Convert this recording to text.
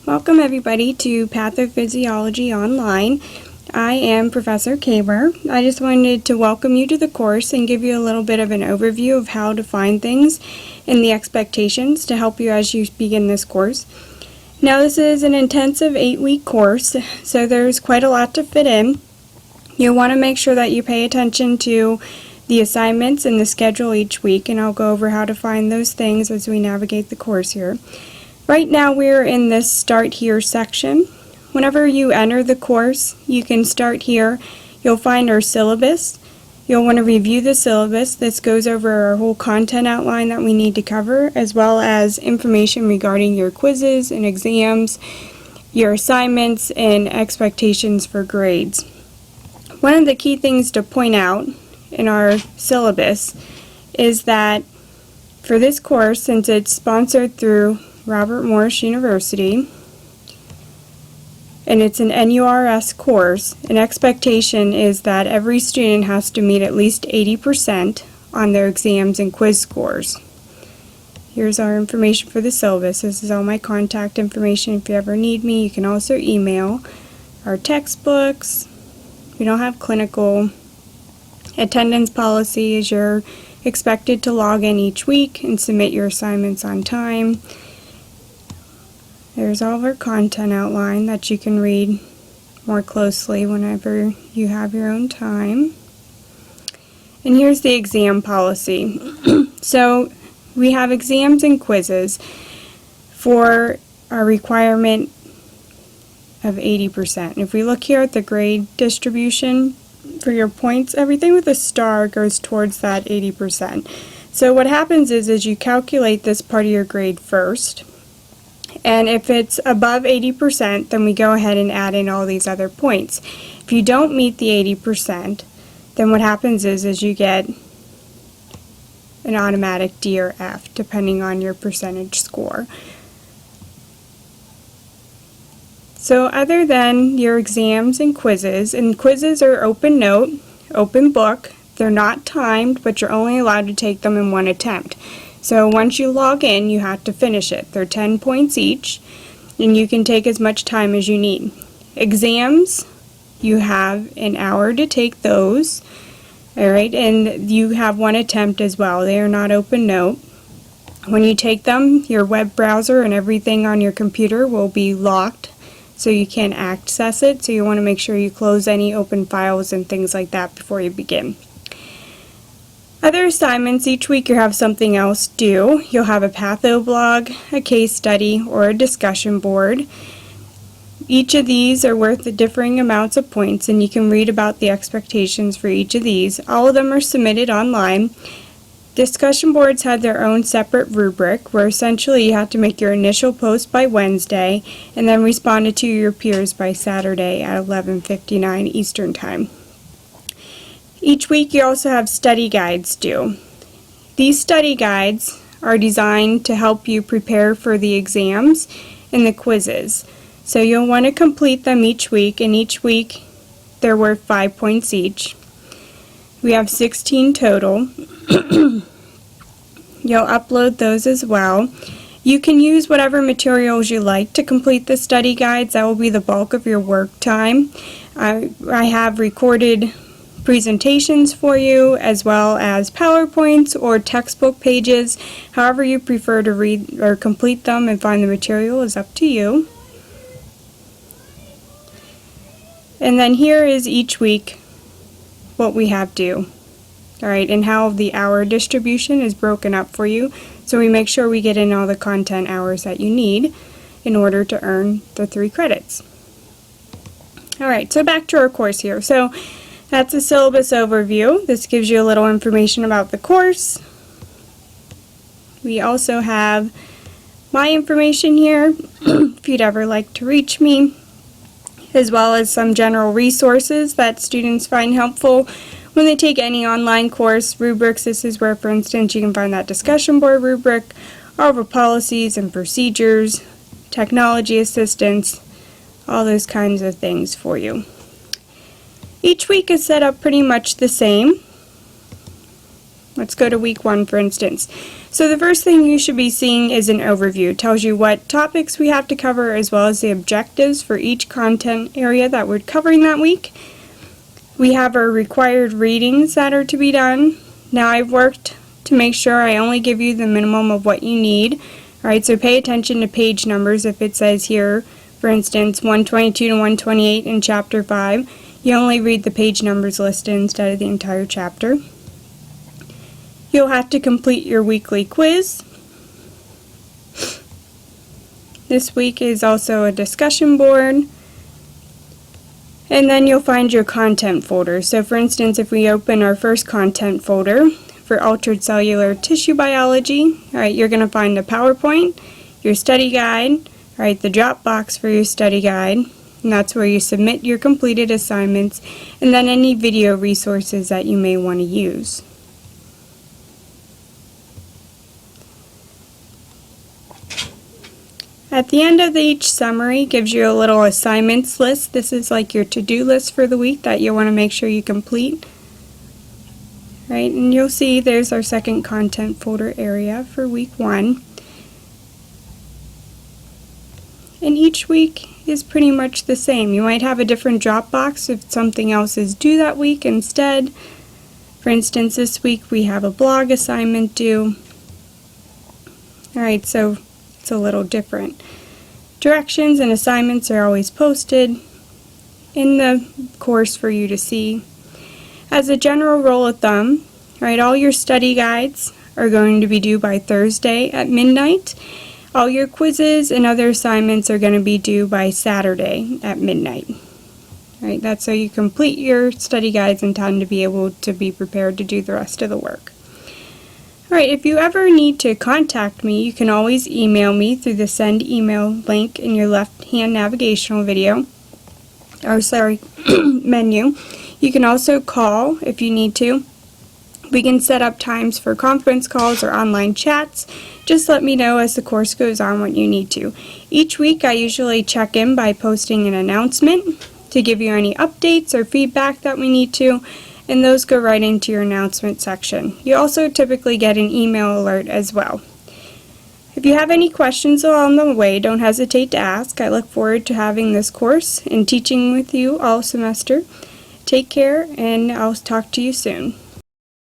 Welcome everybody to Pathophysiology Online. I am Professor Kamer. I just wanted to welcome you to the course and give you a little bit of an overview of how to find things and the expectations to help you as you begin this course. Now this is an intensive 8-week course, so there's quite a lot to fit in. You'll want to make sure that you pay attention to the assignments and the schedule each week, and I'll go over how to find those things as we navigate the course here. Right now we're in this Start Here section. Whenever you enter the course, you can start here. You'll find our syllabus. You'll want to review the syllabus. This goes over our whole content outline that we need to cover, as well as information regarding your quizzes and exams, your assignments, and expectations for grades. One of the key things to point out in our syllabus is that for this course, since it's sponsored through Robert Morris University, and it's an NURS course, an expectation is that every student has to meet at least 80% on their exams and quiz scores. Here's our information for the syllabus. This is all my contact information. If you ever need me, you can also email. Our textbooks. We don't have clinical. Attendance policy is you're expected to log in each week and submit your assignments on time. There's all of our content outline that you can read more closely whenever you have your own time. And here's the exam policy. So we have exams and quizzes for our requirement of 80%. If we look here at the grade distribution for your points, everything with a star goes towards that 80%. So what happens is you calculate this part of your grade first. And if it's above 80%, then we go ahead and add in all these other points. If you don't meet the 80%, then what happens is you get an automatic D or F, depending on your percentage score. So other than your exams and quizzes are open note, open book. They're not timed, but you're only allowed to take them in one attempt. So once you log in, you have to finish it. They're 10 points each, and you can take as much time as you need. Exams, you have an hour to take those, all right, and you have one attempt as well. They are not open note. When you take them, your web browser and everything on your computer will be locked, so you can't access it, so you want to make sure you close any open files and things like that before you begin. Other assignments, each week you have something else due. You'll have a Patho blog, a case study, or a discussion board. Each of these are worth the differing amounts of points, and you can read about the expectations for each of these. All of them are submitted online. Discussion boards had their own separate rubric, where essentially you have to make your initial post by Wednesday, and then respond to your peers by Saturday at 11:59 Eastern Time. Each week you also have study guides due. These study guides are designed to help you prepare for the exams and the quizzes. So you'll want to complete them each week, and each week they're worth 5 points each. We have 16 total. You'll upload those as well. You can use whatever materials you like to complete the study guides. That will be the bulk of your work time. I have recorded presentations for you, as well as PowerPoints or textbook pages. However you prefer to read or complete them and find the material is up to you. And then here is each week what we have due. Alright, and how the hour distribution is broken up for you, so we make sure we get in all the content hours that you need in order to earn the 3 credits. Alright, so back to our course here. So that's a syllabus overview. This gives you a little information about the course. We also have my information here, if you'd ever like to reach me, as well as some general resources that students find helpful when they take any online course. Rubrics, this is where, for instance, you can find that discussion board rubric, all of our policies and procedures, technology assistance, all those kinds of things for you. Each week is set up pretty much the same. Let's go to week 1, for instance. So the first thing you should be seeing is an overview. It tells you what topics we have to cover as well as the objectives for each content area that we're covering that week. We have our required readings that are to be done. Now I've worked to make sure I only give you the minimum of what you need. Alright, so pay attention to page numbers. If it says here, for instance, 122 to 128 in chapter 5, you only read the page numbers listed instead of the entire chapter. You'll have to complete your weekly quiz. This week is also a discussion board. And then you'll find your content folder. So for instance, if we open our first content folder for altered cellular tissue biology, alright, you're going to find a PowerPoint, your study guide, alright, the Dropbox for your study guide, and that's where you submit your completed assignments, and then any video resources that you may want to use. At the end of each summary gives you a little assignments list. This is like your to-do list for the week that you want to make sure you complete. Right, and you'll see there's our second content folder area for week 1. And each week is pretty much the same. You might have a different Dropbox if something else is due that week instead. For instance, this week we have a blog assignment due. Alright, so it's a little different. Directions and assignments are always posted in the course for you to see. As a general rule of thumb, right, all your study guides are going to be due by Thursday at midnight. All your quizzes and other assignments are going to be due by Saturday at midnight. Right, that's so you complete your study guides in time to be able to be prepared to do the rest of the work. Alright, if you ever need to contact me, you can always email me through the send email link in your left-hand navigational menu. You can also call if you need to. We can set up times for conference calls or online chats. Just let me know as the course goes on what you need to. Each week I usually check in by posting an announcement to give you any updates or feedback that we need to, and those go right into your announcement section. You also typically get an email alert as well. If you have any questions along the way, don't hesitate to ask. I look forward to having this course and teaching with you all semester. Take care, and I'll talk to you soon.